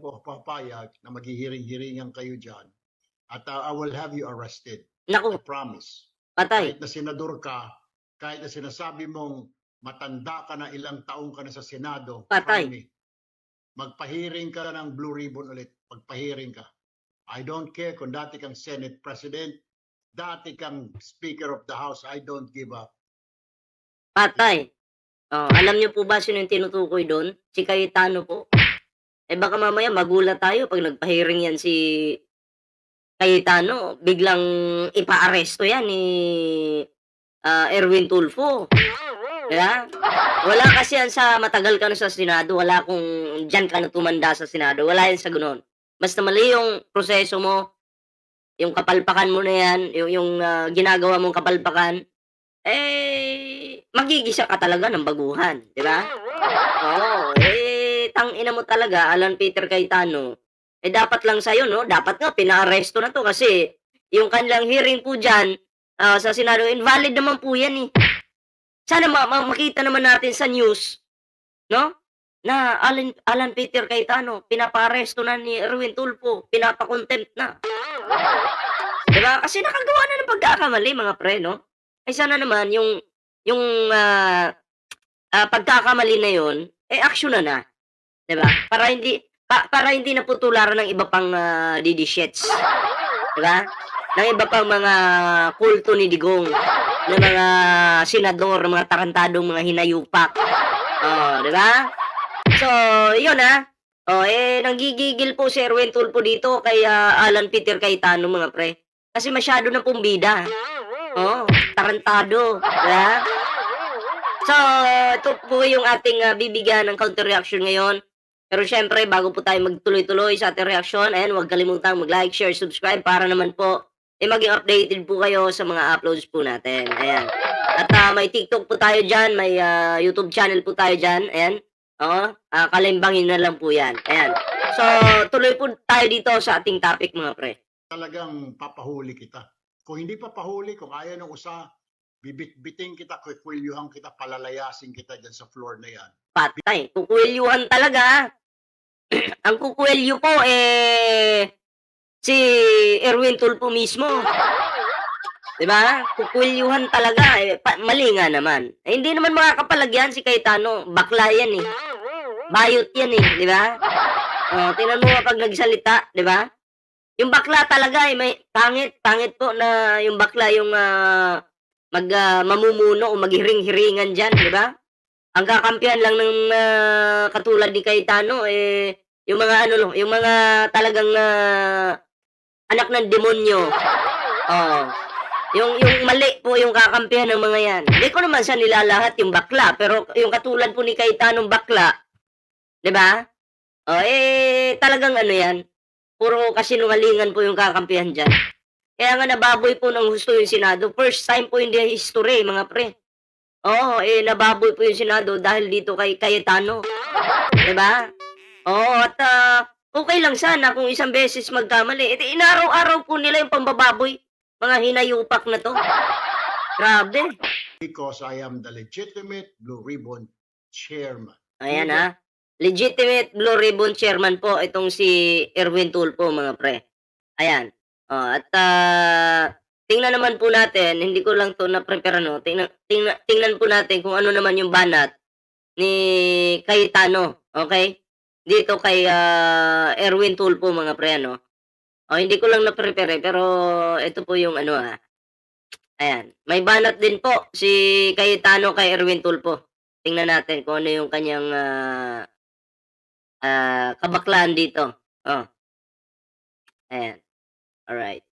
po papayag na maghihiring-hiringan kayo dyan at I will have you arrested. I Naku, promise. patay. Kahit na senador ka, kahit na sinasabi mong matanda ka na, ilang taong ka na sa Senado, try Patay. me. Magpahiring ka ng Blue Ribbon ulit. Magpahiring ka. I don't care kung dati kang Senate President, dati kang Speaker of the House, I don't give up. Patay. Oh, alam niyo po ba sino yung tinutukoy doon? Si Cayetano po. Eh baka mamaya magulat tayo pag nagpahiring yan si Cayetano. Biglang ipaaresto yan ni Erwin Tulfo. Diba? Wala kasi yan sa matagal ka na sa Senado. Wala kung dyan ka na tumanda sa Senado. Wala yan sa ganun. Basta mali yung proseso mo, yung kapalpakan mo na yan, yung ginagawa mong kapalpakan, eh, magigisa ka talaga ng baguhan, di ba? Oo, eh, tangina mo talaga, Alan Peter Cayetano. Eh, dapat lang sa'yo, no? Dapat nga, pinaaresto na to kasi yung kanilang hearing po dyan sa Senado, invalid naman po yan eh. Sana makita naman natin sa news, no? Na Alan Peter Cayetano, pinapaaresto na ni Erwin Tulfo, pinapakontempt na. Diba? Kasi nakagawa na ng pagkakamali, mga pre, no? Ay sana naman yung pagkakamali na yon eh aksyonan na, 'di ba? Para hindi naputularan ng iba pang DD-shits, 'di ba? Ng iba pang mga kulto ni Digong, ng mga senador, mga tarantadong mga hinayupak. Oh, 'di ba? So, 'yun Oh, eh nanggigigil po si Erwin Tulfo dito kay Alan Peter Cayetano, mga pre. Kasi masyado na pong bida. Oh, tarantado, 'di ba? So, ito po yung ating bibigyan ng counter reaction ngayon. Pero syempre, bago po tayo magtuloy-tuloy sa ating reaction, ayan, huwag kalimutang mag-like, share, subscribe para naman po maging updated po kayo sa mga uploads po natin. Ayan. At may TikTok po tayo dyan, may YouTube channel po tayo dyan. Ayan. Kalimbangin na lang po yan. Ayan. So, tuloy po tayo dito sa ating topic, mga pre. Talagang papahuli kita. Kung hindi papahuli, kung ayaw ng usa, bibit-biting kita, kukwilyuhan kita, palalayasin kita dyan sa floor na yan. Patay. Kukwelyuhan talaga. Ang kukwelyo po, si Erwin Tulfo mismo. Diba? Kukwelyuhan talaga. Mali nga naman. Hindi naman makakapalagyan si Cayetano. Bakla yan eh. Bayot yan eh. Diba? Tingnan mo pag nagsalita. Diba? Yung bakla talaga may pangit po na yung bakla yung mamumuno o maghiring-hiringan dyan, di ba? Ang kakampihan lang ng katulad ni Cayetano, yung mga yung mga talagang anak ng demonyo. Yung mali po yung kakampihan ng mga yan. Hindi ko naman siya nilalahat yung bakla, pero yung katulad po ni Cayetano bakla, di ba? Talagang yan, puro kasinungalingan po yung kakampihan dyan. Kaya nga nababoy po ng husto yung Senado. First time po in the history, mga pre. Nababoy po yung Senado dahil dito kay Cayetano. Diba? At okay lang sana kung isang beses magkamali. Inaraw-araw po nila yung pambababoy. Mga hinayupak na to. Grabe. Because I am the legitimate Blue Ribbon Chairman. Ayan legitimate Blue Ribbon Chairman po itong si Erwin Tulfo, mga pre. Ayan. At tingnan naman po natin, hindi ko lang to na-prepare tingnan po natin kung ano naman yung banat ni Cayetano, okay? Dito kay Erwin Tulfo, mga pre, hindi ko lang na-prepare pero ito po yung Ayan. May banat din po si Cayetano kay Erwin Tulfo. Tingnan natin kung ano yung kanyang kabaklaan dito. Ayan. Alright.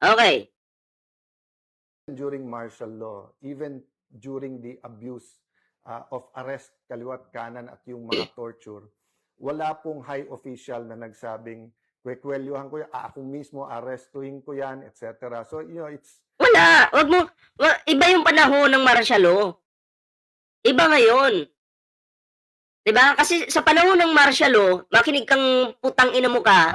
Okay. During martial law, even during the abuse of arrest, kaliwat kanan at yung mga torture, wala pong high official na nagsabing, kwekwelyuhan ko yan, ako mismo, arrestuhin ko yan, etc. So, it's... Wala. Iba yung panahon ng martial law. Iba ngayon. Diba? Kasi sa panahon ng martial law, makinig kang putang ina mo ka,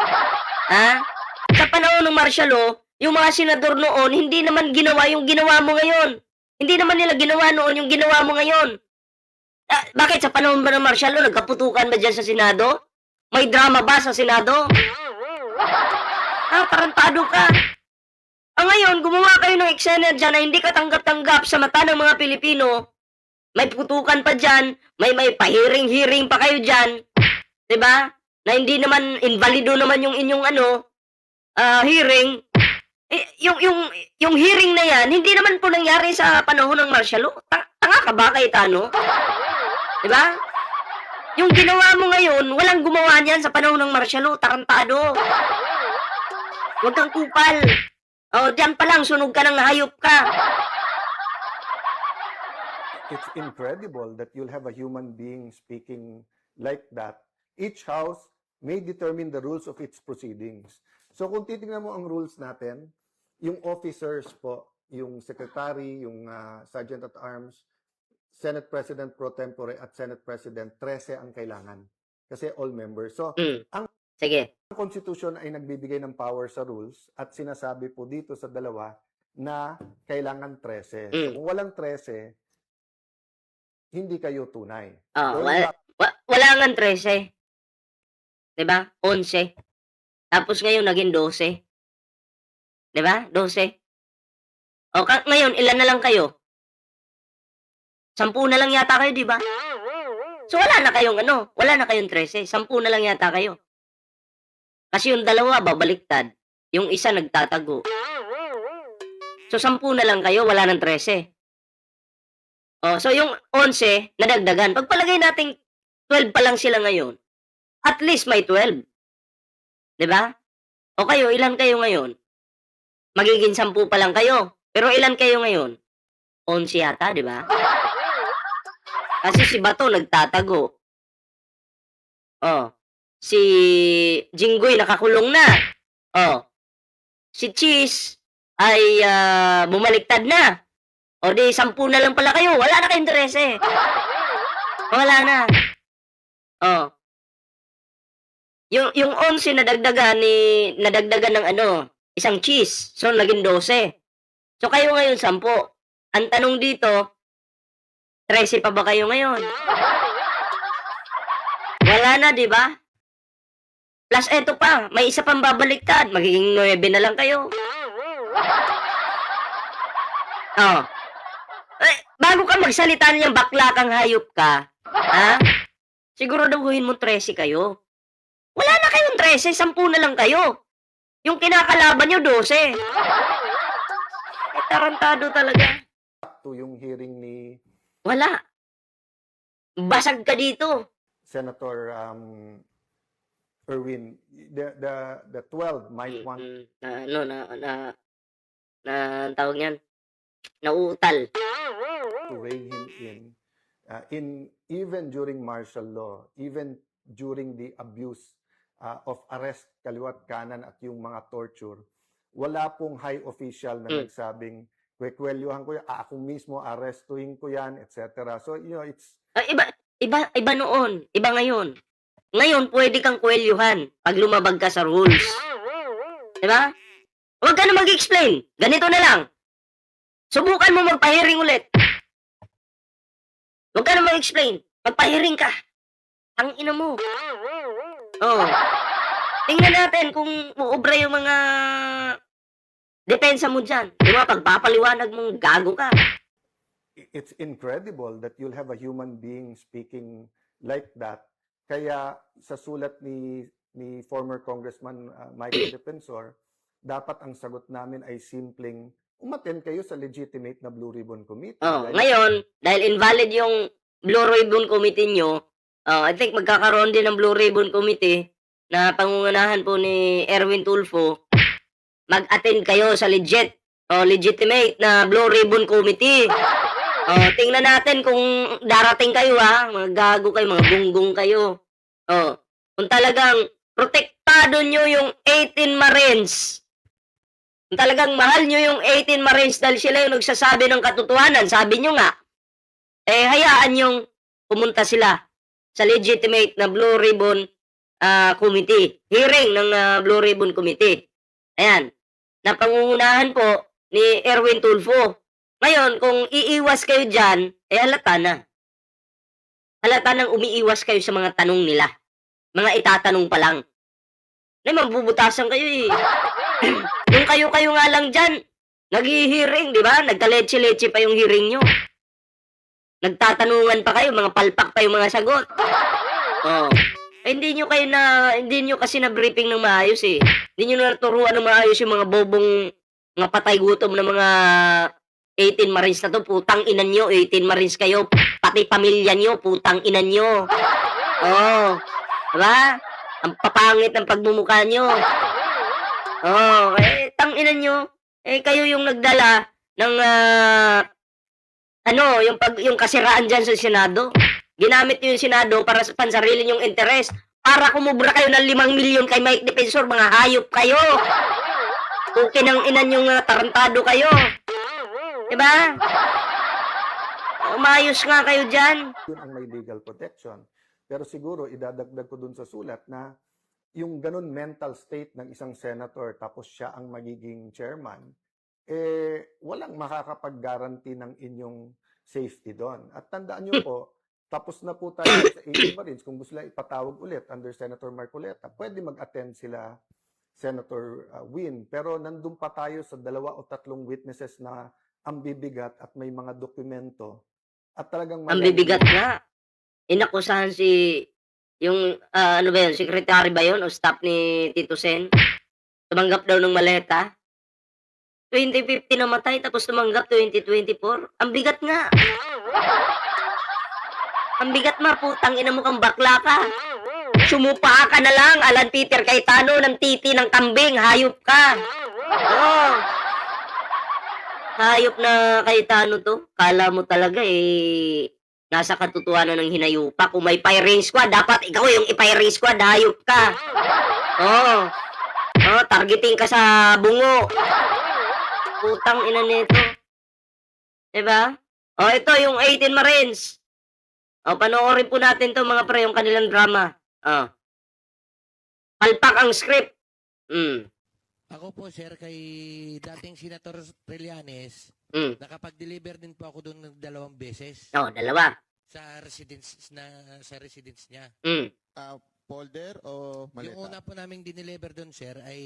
sa panahon ng martial law, yung mga senador noon, hindi naman ginawa yung ginawa mo ngayon. Hindi naman nila ginawa noon yung ginawa mo ngayon. Bakit sa panahon ba ng martial law, nagkaputukan ba dyan sa Senado? May drama ba sa Senado? Tarantado ka. Ngayon, gumawa kayo ng eksena dyan na hindi katanggap-tanggap sa mata ng mga Pilipino. May putukan pa dyan, may pahiring-hiring pa kayo dyan. 'Di ba? Na hindi naman, invalido naman yung inyong hearing. Yung hearing na yan, hindi naman po nangyari sa panahon ng martial law. Tanga ka ba, Cayetano? 'Di ba? Yung ginawa mo ngayon, walang gumawa niyan sa panahon ng martial law. Tarantado. Huwag kang kupal. Diyan pa lang, sunog ka ng hayop ka. It's incredible that you'll have a human being speaking like that. Each house may determine the rules of its proceedings. So kung titingnan mo ang rules natin, yung officers po, yung secretary, yung sergeant at arms, Senate President pro tempore at Senate President, 13 ang kailangan. Kasi all members. So, Sige. ang Constitution ay nagbibigay ng power sa rules at sinasabi po dito sa dalawa na kailangan 13. So, kung walang 13, hindi kayo tunay. Wala nga 13. 'Di ba? 11. Tapos ngayon naging 12. 'Di ba? 12. Ngayon ilan na lang kayo? 10 na lang yata kayo, 'di ba? So wala na kayong wala na kayong 13. 10 na lang yata kayo. Kasi yung dalawa babaliktad, yung isa nagtatago. So 10 na lang kayo, wala nang 13. So yung 11 nadagdagan. Pagpalagay nating 12 pa lang sila ngayon. At least may 12. 'Di ba? Kayo, ilan kayo ngayon? Magiging 10 pa lang kayo. Pero ilan kayo ngayon? 11 yata, 'di ba? Kasi si Bato nagtatago. Si Jinggoy nakakulong na. Si Cheese ay bumaliktad na. Di 10 na lang pala kayo. Wala na kayong 13. Wala na. Yung 11 nadagdagan ng isang cheese. So naging 12. So kayo ngayon 10. Ang tanong dito, 13 pa ba kayo ngayon? Wala na, 'di ba? Plus eto pa, may isa pang babaliktad, magiging 9 na lang kayo. Bago ka magsalita niyang bakla kang hayop ka, siguraduhin mo 13 kayo. Wala na kayong 13, 10 na lang kayo. Yung kinakalaban niyo 12. Tarantado talaga. To yung hearing ni Wala. Basag ka dito. Senator Erwin, the 12 might want ang tawag niyan, nauutal. to rein him in even during martial law, even during the abuse of arrest, kaliwat kanan at yung mga torture, wala pong high official na nagsabing, kwekwelyuhan ko yan, ako mismo arrestuhin ko yan, etc. So, it's... Iba noon, iba ngayon. Ngayon, pwede kang kwelyuhan pag lumabag ka sa rules. Diba? Huwag ka na mag-explain. Ganito na lang. Subukan mo magpahiring ulit. Huwag ka na mag-explain. Magpahiring ka. Ang ina mo. Tingnan natin kung uubra yung mga depensa mo dyan. Diba? Pagpapaliwanag mong gago ka. It's incredible that you'll have a human being speaking like that. Kaya sa sulat ni former Congressman Michael Defensor, dapat ang sagot namin ay simpleng umattend kayo sa legitimate na Blue Ribbon Committee. Ngayon, dahil invalid yung Blue Ribbon Committee nyo, I think magkakaroon din ng Blue Ribbon Committee na pangungunahan po ni Erwin Tulfo. Mag-attend kayo sa legitimate na Blue Ribbon Committee. Tingnan natin kung darating kayo mga gago kayo, mga gunggong kayo. Kung talagang protektado nyo yung 18 Marines. Kung talagang mahal nyo yung 18 Marines dahil sila yung nagsasabi ng katotohanan, sabi nyo nga, hayaan yung pumunta sila sa legitimate na Blue Ribbon Committee. Hearing ng Blue Ribbon Committee. Ayan. Na pangungunahan po ni Erwin Tulfo. Ngayon, kung iiwas kayo dyan, halata na. Halata nang umiiwas kayo sa mga tanong nila. Mga itatanong pa lang. Nay, mabubutasan kayo eh. Yung kayo-kayo nga lang dyan, nag-hearing, di ba? Nagka-leche-leche pa yung hearing nyo. Nagtatanungan pa kayo, mga palpak pa yung mga sagot. Oh. Eh, hindi nyo kasi na-briefing ng maayos eh. Hindi nyo naturuan ng maayos yung mga bobong, mga patay gutom na mga 18 Marines na to. Putang ina nyo, 18 Marines kayo. Pati pamilya nyo, putang ina nyo. Oh. Diba? Ang papangit ng pagmumukha nyo. Oh, eh, tang ina nyo. Eh, kayo yung nagdala ng, yung kasiraan dyan sa Senado. Ginamit nyo yung Senado para sa pansarili nyong interes. Para kumubra kayo ng 5 milyon kay Mike Defensor, mga hayop kayo. Pukin ang ina nyong tarantado kayo. Diba? Umayos nga kayo dyan. Yun ang may legal protection. Pero siguro, idadagdag ko dun sa sulat na yung ganun mental state ng isang senator tapos siya ang magiging chairman, eh, walang makakapag-guarantee ng inyong safety doon. At tandaan nyo po, tapos na po tayo sa 18 Marines. Kung gusto nila ipatawag ulit under Senator Marcoleta, pwede mag-attend sila Senator Win. Pero nandun pa tayo sa 2 o 3 witnesses na ang bibigat at may mga dokumento. At talagang Ang bibigat nga. Inakusahan yung, secretary ba yun o staff ni Tito Sen? Tumanggap daw ng maleta. 2050 namatay tapos tumanggap 2024. Ang bigat nga. Ang bigat ma, putang ina mo kang bakla ka. Sumupa ka na lang, Alan Peter Cayetano ng titi ng kambing, hayop ka. Oh. Hayop na Cayetano to. Kala mo talaga eh, nasa katotohanan ng hinayupa. Kung may firing squad, dapat ikaw yung i-firing squad, hayop ka. Oh. Oh, targeting ka sa bungo. Putang ina nito. Diba? Oh, ito yung 18 Marines. Oh, panoorin po natin to mga pre, yung kanilang drama. Oh. Palpak ang script. Ako po, sir, kay dating Senator Trillanes, nakapag-deliver din po ako doon ng 2 beses Oh, dalawa. sa residence niya. Folder o maleta? Yung una po naming dineliver doon, sir, ay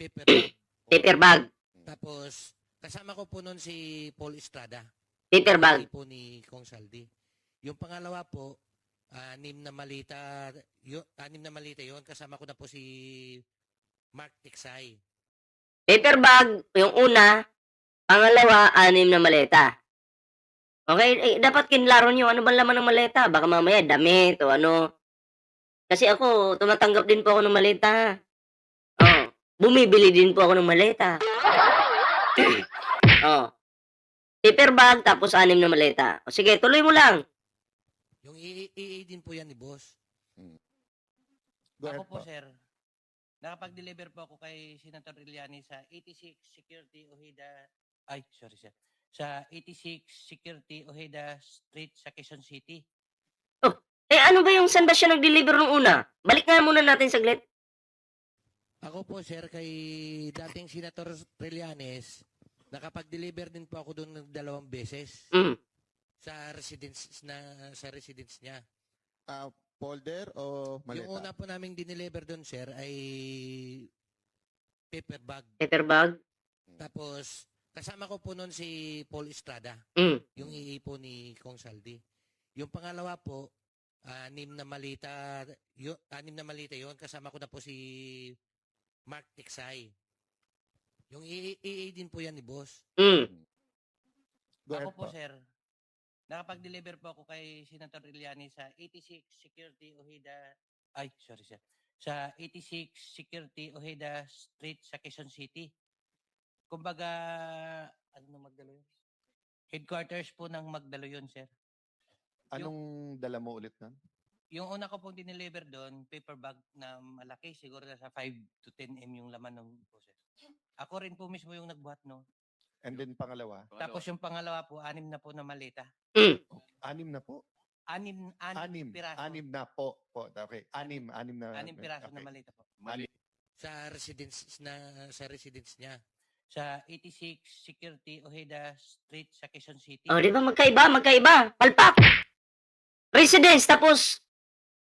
paper bag. Paper bag. Tapos, kasama ko po noon si Paul Estrada. Paper bag. Hindi po ni Kong Saldi. Yung pangalawa po, 6 na malita. 6 na malita yun. Kasama ko na po si Mark Tiksay. Paper bag, yung una. Pangalawa, 6 na maleta. Okay, dapat kinlaro nyo, ano ba laman ng maleta? Baka mamaya damit o ano. Kasi ako, tumatanggap din po ako ng maleta. Oh, bumibili din po ako ng maleta. Oh. Paper bag, tapos 6 na maleta. O sige, tuloy mo lang. Yung EA din po yan ni boss. Go ahead Ako po, po. sir. Nakapag-deliver po ako kay Senator Trillanes sa 86 Security Ojeda. Ay, sorry, sir. Sa 86 Security Ojeda Street sa Quezon City. Eh, ano ba yung saan ba siya nag-deliver nung una? Balik nga muna natin saglit. Ako po, sir, kay dating Senator Trillanes, nakapag-deliver din po ako doon ng 2 beses sa residence niya. Folder o maleta? Yung una po naming dineliver doon, sir, ay paper bag. Paper bag. Tapos, kasama ko po noon si Paul Estrada, Mm. yung EA po ni Kong Saldi. Yung pangalawa po, 6 na malita. 6 na malita yun. Kasama ko na po si Mark Tiksay. Yung EA din po yan ni boss. Go ahead Ako po, po. sir. Nakapag-deliver po ako kay Senator Trillanes sa 86 Security Ojeda. Ay, sorry, sir. Sa 86 Security Ojeda Street sa Quezon City. Kumbaga, ano na Magdalo yun? Headquarters po ng Magdalo yun, sir. Anong dala mo ulit nun? Yung una ko pong dineliver doon, paper bag na malaki, siguro nasa 5 to 10 m yung laman ng po, sir. Ako rin po mismo yung nagbuhat, no? And then pangalawa? Tapos yung pangalawa po, 6 na po na maleta. 6 na po? 6 piraso. 6 na po. Okay. 6 na. 6 piraso okay. na maleta po. Sa residence niya. Sa 86 Security Ojeda Street sa Quezon City. Oh, di ba magkaiba? Magkaiba. Palpak. residence, tapos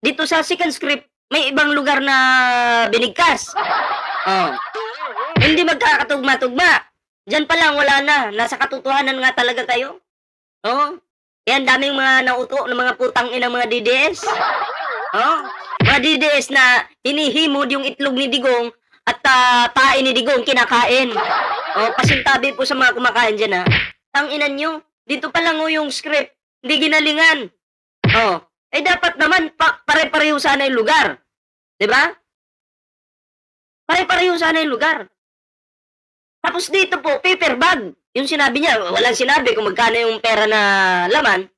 dito sa second script, may ibang lugar na binigkas. Oh. Hindi magkakatugma-tugma. Diyan pa lang, wala na. Nasa katotohanan nga talaga kayo. Oh. Yan, daming mga nauto ng mga putang inang mga DDS. Oh. Mga DDS na hinihimod yung itlog ni Digong at tae ni Digong kinakain. Oh, pasintabi po sa mga kumakain dyan, ha. Tanginan nyo. Dito pa lang yung script. Hindi ginalingan. Oh. Eh, dapat naman, pare-pareho sana yung lugar. Diba? Pare-pareho sana yung lugar. Tapos dito po, paper bag. Yung sinabi niya, walang sinabi kung magkano yung pera na laman.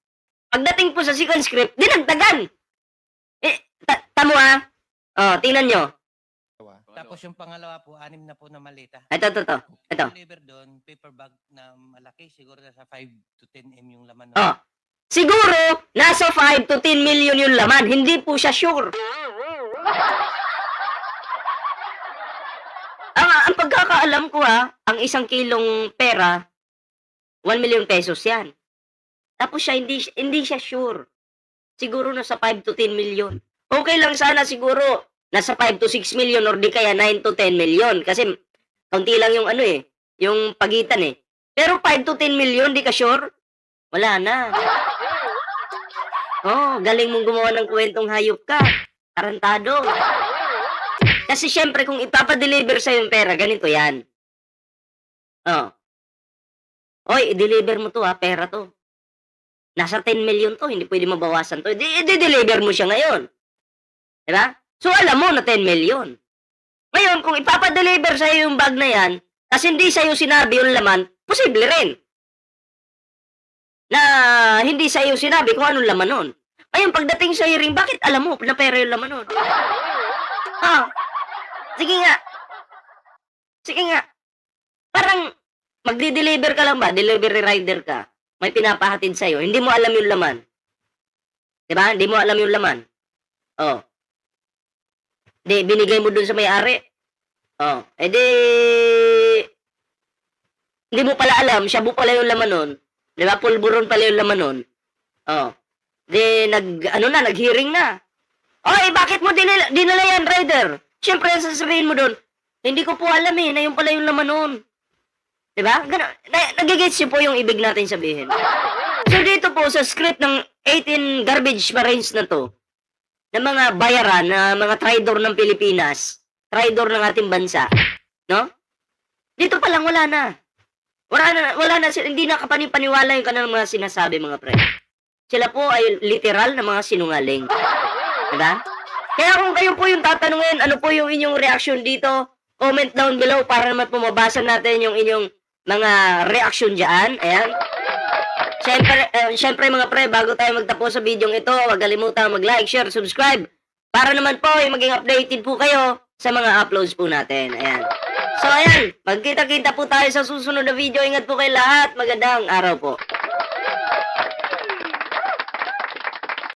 Pagdating po sa second script, dinagdagan. Eh, tamo ha? Oh, tingnan nyo. Tapos yung pangalawa po, 6 na po na malita. Ito. Deliver doon, paper bag na malaki, siguro nasa 5 to 10 M yung laman. Oh. Siguro, nasa 5 to 10 million yung laman. Hindi po siya sure. Ang pagkakaalam ko ang isang kilong pera, 1 million pesos yan. Tapos siya, hindi siya sure. Siguro nasa 5 to 10 million. Okay lang sana siguro, nasa 5 to 6 million or di kaya 9 to 10 million. Kasi, kaunti lang yung yung pagitan Pero 5 to 10 million, di ka sure? Wala na. Oh, galing mong gumawa ng kwentong hayop ka. Tarantado. Kasi syempre, kung ipapadeliver sa yung pera, ganito yan. Oh. Oy, i-deliver mo to pera to. Nasa 10 million to, hindi pwede mabawasan to. I-deliver mo siya ngayon. Diba? So, alam mo na 10 million. Ngayon, kung ipapadeliver sa'yo yung bag na yan, kasi hindi sa'yo sinabi yung laman, posible rin. Na hindi sa'yo sinabi kung anong laman nun. Ngayon, pagdating sa hearing, bakit alam mo na pera yung laman nun? Sige nga. Parang, magdi-deliver ka lang ba? Delivery rider ka. May pinapahatid sa'yo. Hindi mo alam yung laman. Diba? Hindi mo alam yung laman. Oh. Di, binigay mo dun sa may-ari. Oh. Eh di, hindi mo pala alam, shabu pala yung laman nun. Diba? Pulburon pala yung laman nun. Oh. Di, nag-hearing na. Oy, bakit mo dinala yan, rider? Siyempre, sasabihin mo dun, hindi ko po alam na yung pala yung laman nun. Diba? Nagigets niyo po yung ibig natin sabihin. So, dito po sa script ng 18 garbage marines na to, ng mga bayaran, na mga traidor ng Pilipinas, traidor ng ating bansa, no? Dito pa lang wala na. Wala na, hindi na kapanipaniwala yung kanilang mga sinasabi, mga pre. Sila po ay literal na mga sinungaling. Diba? Kaya kung kayo po yung tatanungin, ano po yung inyong reaction dito, comment down below para naman pumabasa natin yung inyong mga reaction dyan. Ayan. Siyempre mga pre, bago tayo magtapos sa video ito, huwag kalimutan mag-like, share, subscribe. Para naman po, maging updated po kayo sa mga uploads po natin. Ayan. So ayan, magkita-kita po tayo sa susunod na video. Ingat po kayo lahat. Magandang araw po.